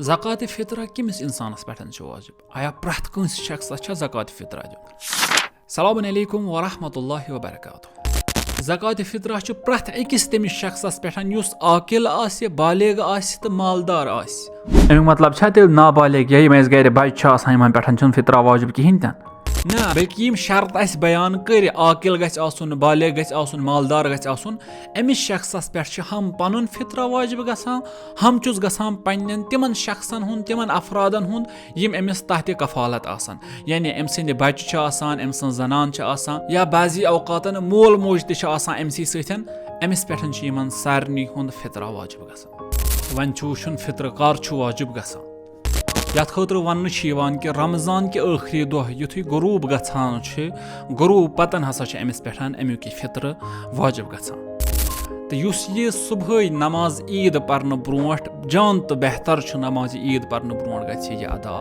Zakaat Fitra kimis insanas pethn chu wajib? Aya prat kans shakhsas cha Zakaat Fitra diun. Assalamu alaikum wa rahmatullahi wa barakatuh. Zakaat Fitra chu prat ekis temis shakhsas pethn yus aqil asi, balig asi te maldar asi. Emin matlab cha tel nabalig ya mes gaire bay cha asan man pethn chun fitra wajib kihin tan. Na belki yim şart as bayan kır aqil gets asun, balig gets asun, maldar gets asun. Emis shakhsas peth ham panun fitra wajib gasan, ham chus gasan pannen timan shakhsan hun, timan afradan hun yim emis tahti kafalat asan. Yani emsinde bach cha asan, emsin zanan cha asan ya bazi awqatan mol mojdi cha asan emsi siten emis pethen yiman sarni hun fitra wajib gasan. Wan chu shun fitra qar chu wajib gasan. Yat khotru vannu chivan ki Ramazan ki akhri doh yuthi gurub gatsan chi gurub patan hasa chi emis pethan emu ki fitra wajib gatsan. Te yus ye subhay namaz Eid parna bront jant behtar chu namaz Eid parna bront gatsi ye ada